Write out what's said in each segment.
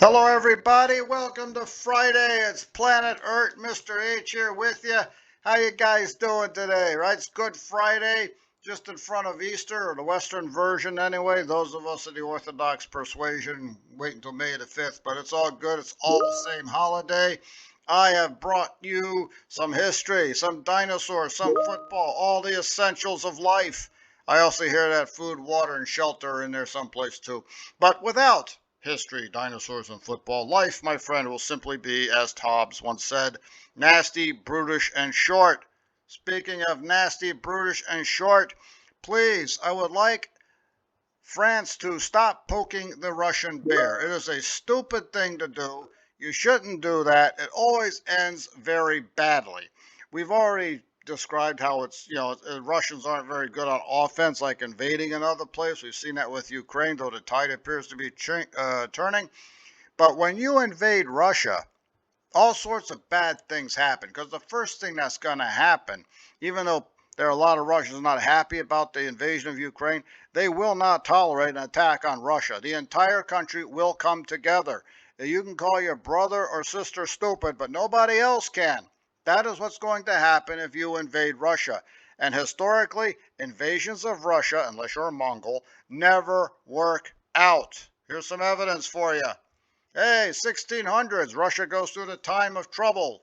Hello, everybody. Welcome to Friday. It's Planet Earth. Mr. H here with you. How you guys doing today? Right? It's Good Friday, just in front of Easter, or the Western version anyway. Those of us of the Orthodox persuasion wait until May the 5th, but it's all good. It's all the same holiday. I have brought you some history, some dinosaurs, some football, all the essentials of life. I also hear that food, water, and shelter are in there someplace too. But without history, dinosaurs, and football, life, my friend, will simply be, as Hobbes once said, nasty, brutish, and short. Speaking of nasty, brutish, and short, please, I would like France to stop poking the Russian bear. It is a stupid thing to do. You shouldn't do that. It always ends very badly. We've already described how Russians aren't very good on offense, like invading another place. We've seen that with Ukraine, though the tide appears to be turning. But when you invade Russia, all sorts of bad things happen, because the first thing that's going to happen, even though there are a lot of Russians not happy about the invasion of Ukraine, they will not tolerate an attack on Russia. The entire country will come together. You can call your brother or sister stupid, but nobody else can. That is what's going to happen if you invade Russia. And historically, invasions of Russia, unless you're a Mongol, never work out. Here's some evidence for you. Hey, 1600s, Russia goes through the time of trouble.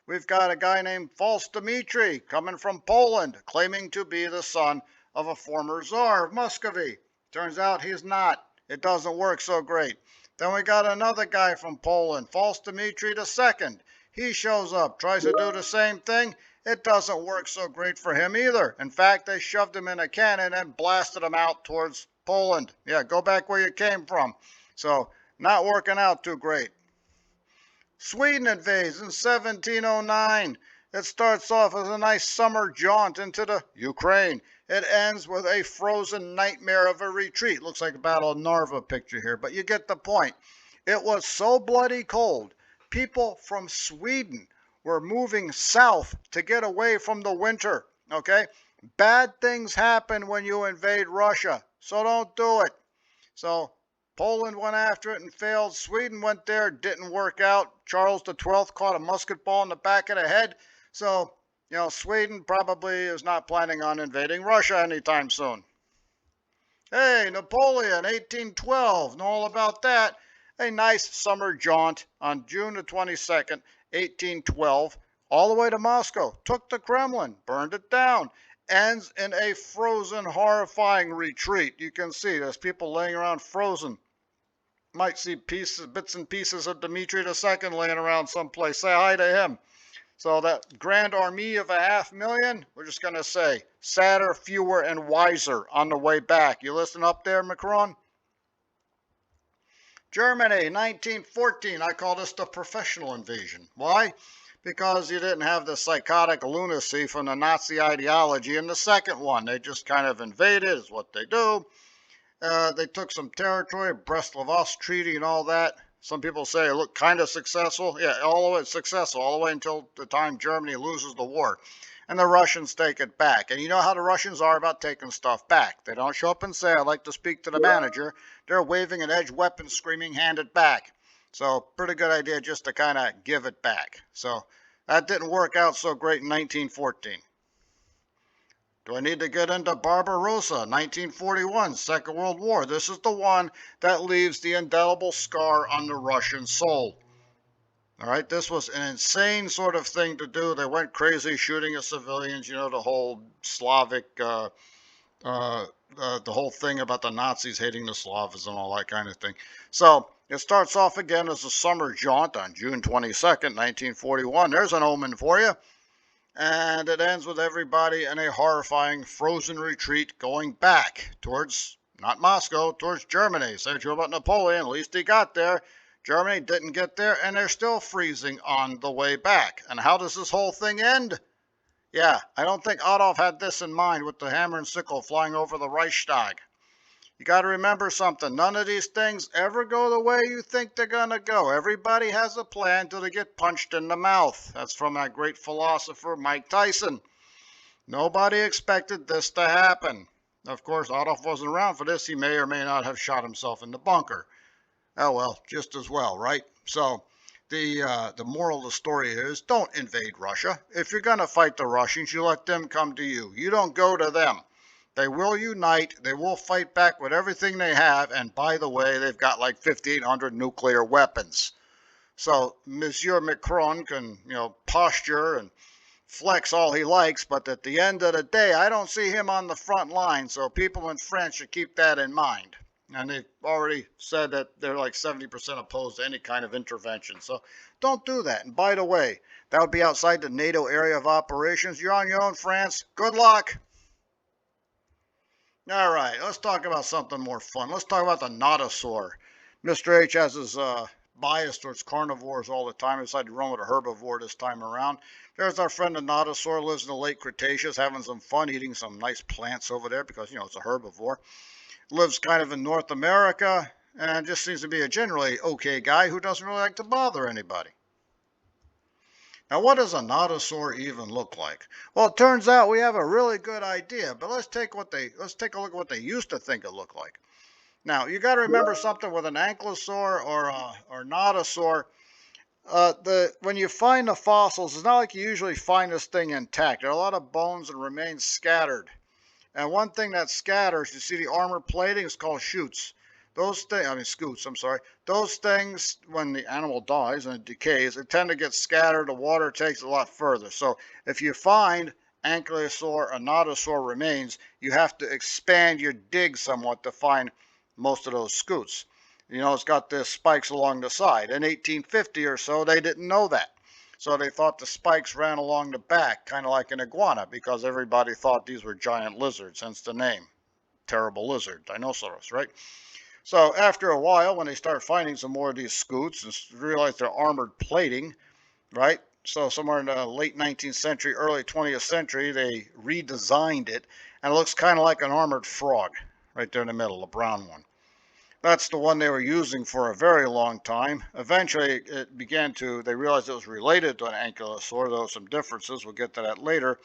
We've got a guy named False Dmitri coming from Poland, claiming to be the son of a former Tsar of Muscovy. Turns out he's not. It doesn't work so great. Then we got another guy from Poland, False Dmitri II. He shows up, tries to do the same thing. It doesn't work so great for him either. In fact, they shoved him in a cannon and blasted him out towards Poland. Yeah, go back where you came from. So not working out too great. Sweden invades in 1709. It starts off as a nice summer jaunt into the Ukraine. It ends with a frozen nightmare of a retreat. Looks like a Battle of Narva picture here, but you get the point. It was so bloody cold. People from Sweden were moving south to get away from the winter. Okay? Bad things happen when you invade Russia, so don't do it. So Poland went after it and failed. Sweden went there, didn't work out. Charles XII caught a musket ball in the back of the head. So, Sweden probably is not planning on invading Russia anytime soon. Hey, Napoleon, 1812. Know all about that. A nice summer jaunt on June the 22nd, 1812, all the way to Moscow. Took the Kremlin, burned it down. Ends in a frozen, horrifying retreat. You can see there's people laying around frozen. Might see bits and pieces of Dmitri II laying around someplace. Say hi to him. So that grand army of 500,000, we're just going to say sadder, fewer, and wiser on the way back. You listen up there, Macron? Germany, 1914. I call this the professional invasion. Why? Because you didn't have the psychotic lunacy from the Nazi ideology in the second one. They just kind of invaded, is what they do. They took some territory, Brest-Litovsk Treaty and all that. Some people say it looked kind of successful. Yeah, all the way successful, all the way until the time Germany loses the war. And the Russians take it back. And you know how the Russians are about taking stuff back. They don't show up and say, I'd like to speak to the manager. They're waving an edged weapon, screaming, hand it back. So pretty good idea just to kind of give it back. So that didn't work out so great in 1914. Do I need to get into Barbarossa, 1941, Second World War? This is the one that leaves the indelible scar on the Russian soul. All right, this was an insane sort of thing to do. They went crazy shooting at civilians, the whole Slavic, the whole thing about the Nazis hating the Slavs and all that kind of thing. So it starts off again as a summer jaunt on June 22nd, 1941. There's an omen for you. And it ends with everybody in a horrifying frozen retreat going back towards, not Moscow, towards Germany. Say true about Napoleon, at least he got there. Germany didn't get there, and they're still freezing on the way back. And how does this whole thing end? Yeah, I don't think Adolf had this in mind with the hammer and sickle flying over the Reichstag. You got to remember something. None of these things ever go the way you think they're going to go. Everybody has a plan till they get punched in the mouth. That's from that great philosopher, Mike Tyson. Nobody expected this to happen. Of course, Adolf wasn't around for this. He may or may not have shot himself in the bunker. Oh well, just as well, right? So the moral of the story is don't invade Russia. If you're going to fight the Russians, you let them come to you. You don't go to them. They will unite. They will fight back with everything they have. And by the way, they've got like 1,500 nuclear weapons. So Monsieur Macron can, posture and flex all he likes, but at the end of the day, I don't see him on the front line. So people in France should keep that in mind. And they've already said that they're like 70% opposed to any kind of intervention. So don't do that. And by the way, that would be outside the NATO area of operations. You're on your own, France. Good luck. All right, let's talk about something more fun. Let's talk about the Nodosaur. Mr. H has his bias towards carnivores all the time. He decided to run with a herbivore this time around. There's our friend the Nodosaur, lives in the late Cretaceous, having some fun eating some nice plants over there because, it's a herbivore. Lives kind of in North America and just seems to be a generally okay guy who doesn't really like to bother anybody. Now, what does a Nodosaur even look like? Well, it turns out we have a really good idea, but let's take a look at what they used to think it looked like. Now, you got to remember something with an ankylosaur or Nodosaur. When you find the fossils, it's not like you usually find this thing intact. There are a lot of bones and remains scattered. And one thing that scatters, you see the armor plating, is called scutes. Scutes, I'm sorry. Those things, when the animal dies and it decays, they tend to get scattered. The water takes it a lot further. So if you find ankylosaur or Nodosaur remains, you have to expand your dig somewhat to find most of those scutes. It's got the spikes along the side. In 1850 or so, they didn't know that. So they thought the spikes ran along the back, kind of like an iguana, because everybody thought these were giant lizards, hence the name. Terrible lizard, Dinosaurus, right? So after a while, when they start finding some more of these scutes and realize they're armored plating, right? So somewhere in the late 19th century, early 20th century, they redesigned it, and it looks kind of like an armored frog right there in the middle, a brown one. That's the one they were using for a very long time. Eventually, they realized it was related to an ankylosaur, though some differences. We'll get to that later.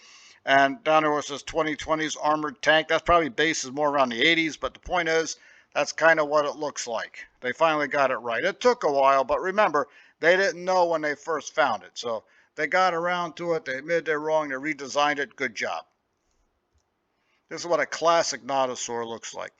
And down there was this 2020's armored tank. That's probably bases more around the 80s, but the point is, that's kind of what it looks like. They finally got it right. It took a while, but remember, they didn't know when they first found it. So they got around to it. They admitted they're wrong. They redesigned it. Good job. This is what a classic Nodosaur looks like.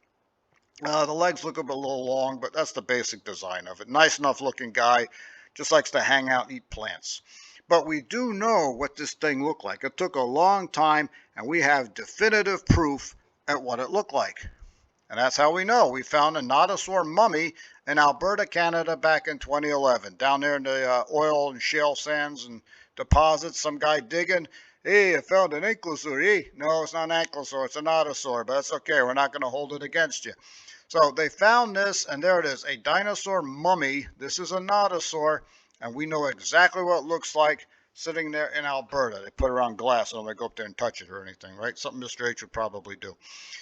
The legs look a little long, but that's the basic design of it. Nice enough looking guy. Just likes to hang out and eat plants. But we do know what this thing looked like. It took a long time, and we have definitive proof at what it looked like. And that's how we know. We found a Nodosaur mummy in Alberta, Canada back in 2011. Down there in the oil and shale sands and deposits, some guy digging. Hey, I found an ankylosaur. Hey, no, it's not an ankylosaur. It's a Nodosaur, but that's okay. We're not going to hold it against you. So they found this, and there it is, a dinosaur mummy. This is a Nodosaur, and we know exactly what it looks like sitting there in Alberta. They put it around glass so nobody go up there and touch it or anything, right? Something Mr. H would probably do.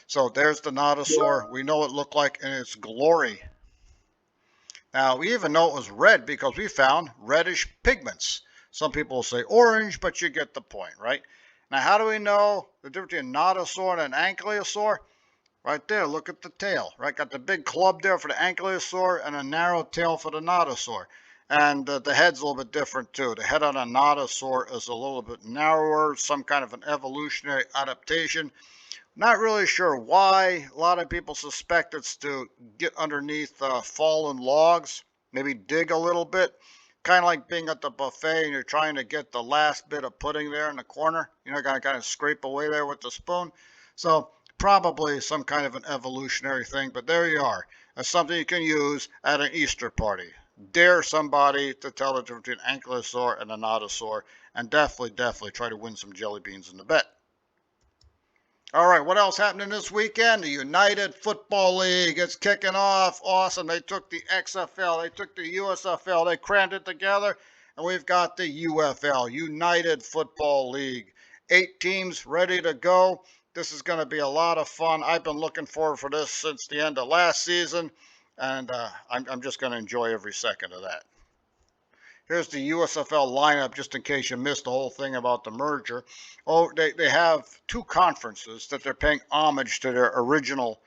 So there's the Nodosaur. We know what it looked like in its glory. Now, we even know it was red because we found reddish pigments. Some people will say orange, but you get the point, right? Now, how do we know the difference between a Nodosaur and an ankylosaur? Right there, look at the tail, right? Got the big club there for the ankylosaur and a narrow tail for the Nodosaur. And the head's a little bit different too. The head on a Nodosaur is a little bit narrower, some kind of an evolutionary adaptation. Not really sure why. A lot of people suspect it's to get underneath fallen logs, maybe dig a little bit. Kind of like being at the buffet and you're trying to get the last bit of pudding there in the corner. Gotta kind of scrape away there with the spoon. So probably some kind of an evolutionary thing, but there you are. That's something you can use at an Easter party. Dare somebody to tell the difference between an ankylosaur and a Nodosaur, and definitely try to win some jelly beans in the bet. All right, what else happening this weekend? The United Football League is kicking off. Awesome. They took the XFL, they took the USFL, they crammed it together, and we've got the UFL, United Football League. 8 teams ready to go. This is going to be a lot of fun. I've been looking forward for this since the end of last season, and I'm just going to enjoy every second of that. Here's the USFL lineup, just in case you missed the whole thing about the merger. Oh, they have 2 conferences that they're paying homage to their original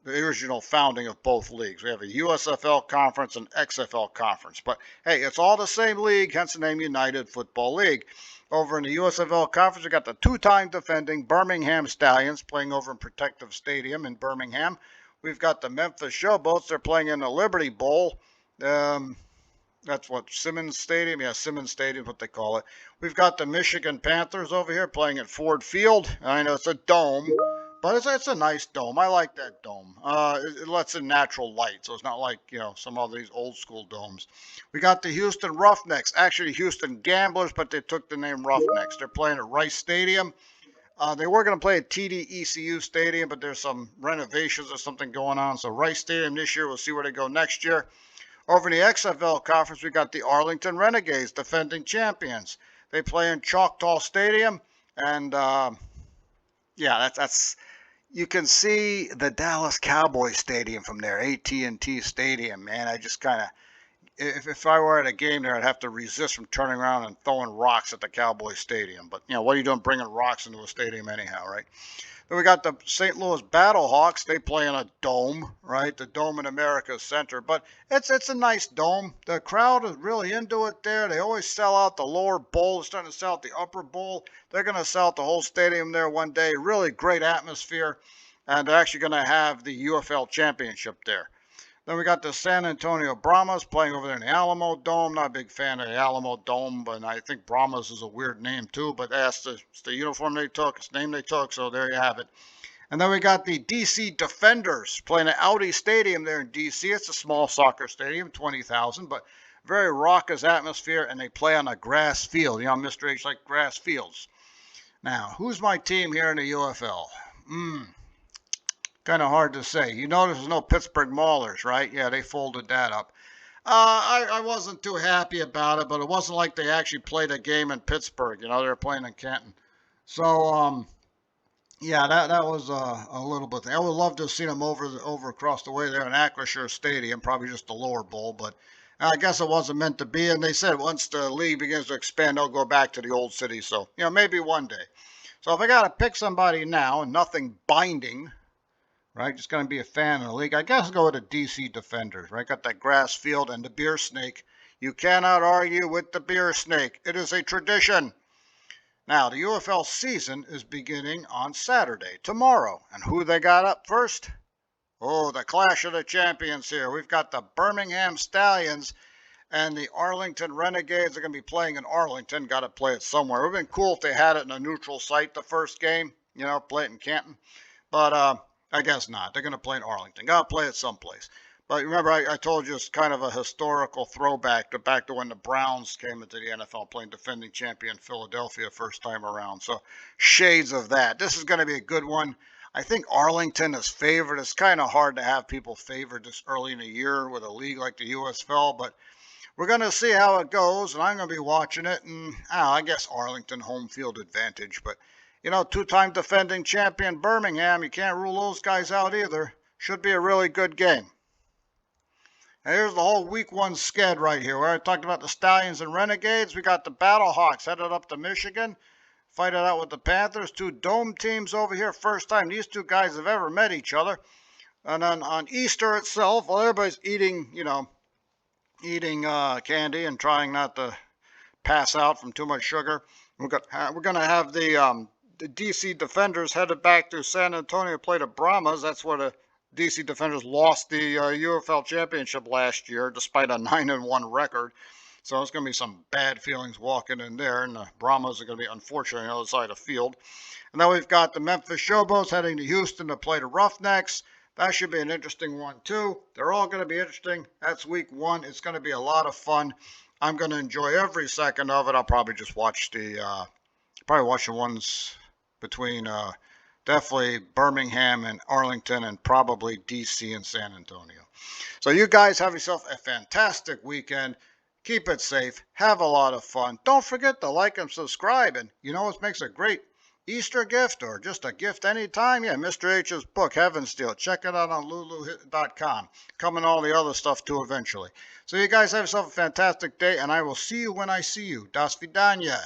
the original founding of both leagues. We have a USFL conference and XFL conference. But hey, it's all the same league, hence the name United Football League. Over in the USFL conference, we got the two-time defending Birmingham Stallions playing over in Protective Stadium in Birmingham. We've got the Memphis Showboats. They're playing in the Liberty Bowl. That's what, Simmons Stadium? Yeah, Simmons Stadium is what they call it. We've got the Michigan Panthers over here playing at Ford Field. I know it's a dome, but it's a nice dome. I like that dome. It lets in natural light, so it's not like, some of these old school domes. We got the Houston Roughnecks, actually Houston Gamblers, but they took the name Roughnecks. They're playing at Rice Stadium. They were going to play at TD-ECU Stadium, but there's some renovations or something going on. So Rice Stadium this year, we'll see where they go next year. Over in the XFL conference, we got the Arlington Renegades, defending champions. They play in Choctaw Stadium, and that's you can see the Dallas Cowboys Stadium from there, AT&T Stadium. Man, I just kind of, if I were at a game there, I'd have to resist from turning around and throwing rocks at the Cowboys Stadium. But what are you doing bringing rocks into a stadium anyhow, right? Then we got the St. Louis Battlehawks. They play in a dome, right? The Dome in America's Center. But it's a nice dome. The crowd is really into it there. They always sell out the lower bowl. They're starting to sell out the upper bowl. They're going to sell out the whole stadium there one day. Really great atmosphere. And they're actually going to have the UFL championship there. Then we got the San Antonio Brahmas playing over there in the Alamo Dome. Not a big fan of the Alamo Dome, but I think Brahmas is a weird name too. But that's it's the uniform they took, it's the name they took, so there you have it. And then we got the DC Defenders playing at Audi Stadium there in DC. It's a small soccer stadium, 20,000, but very raucous atmosphere, and they play on a grass field. Mr. H like grass fields. Now, who's my team here in the UFL? Kind of hard to say. You notice there's no Pittsburgh Maulers, right? Yeah, they folded that up. I wasn't too happy about it, but it wasn't like they actually played a game in Pittsburgh. They were playing in Canton. So, yeah, that was a little bit. I would love to have seen them over across the way there in Acrisure Stadium, probably just the lower bowl, but I guess it wasn't meant to be. And they said once the league begins to expand, they'll go back to the old city. So, maybe one day. So if I got to pick somebody now, and nothing binding, right, just going to be a fan of the league, I guess I'll go with the DC Defenders, right? Got that grass field and the beer snake. You cannot argue with the beer snake. It is a tradition. Now, the UFL season is beginning on Saturday, tomorrow. And who they got up first? Oh, the Clash of the Champions here. We've got the Birmingham Stallions and the Arlington Renegades. Are going to be playing in Arlington. Got to play it somewhere. It would have been cool if they had it in a neutral site the first game, play it in Canton. But, I guess not. They're going to play in Arlington. Got to play it someplace. But remember, I told you it's kind of a historical throwback back to when the Browns came into the NFL, playing defending champion Philadelphia first time around. So shades of that. This is going to be a good one. I think Arlington is favored. It's kind of hard to have people favored this early in the year with a league like the USFL, but we're going to see how it goes, and I'm going to be watching it. And I guess Arlington home field advantage, but two-time defending champion Birmingham, you can't rule those guys out either. Should be a really good game. And here's the whole week one sked right here. Where I talked about the Stallions and Renegades. We got the Battlehawks headed up to Michigan. Fight it out with the Panthers. Two dome teams over here. First time these two guys have ever met each other. And then on Easter itself, while everybody's eating candy and trying not to pass out from too much sugar, we're going to have the DC Defenders headed back to San Antonio to play the Brahmas. That's where the DC Defenders lost the UFL championship last year, despite a 9-1 record. So it's going to be some bad feelings walking in there, and the Brahmas are going to be, unfortunately, on the other side of the field. And then we've got the Memphis Showboats heading to Houston to play the Roughnecks. That should be an interesting one, too. They're all going to be interesting. That's week one. It's going to be a lot of fun. I'm going to enjoy every second of it. I'll probably just watch the ones between definitely Birmingham and Arlington, and probably DC and San Antonio. So you guys have yourself a fantastic weekend. Keep it safe. Have a lot of fun. Don't forget to like and subscribe. And what makes a great Easter gift, or just a gift anytime? Yeah, Mr. H's book, Heaven Steel. Check it out on lulu.com. Coming all the other stuff too eventually. So you guys have yourself a fantastic day, and I will see you when I see you. Das vidanya.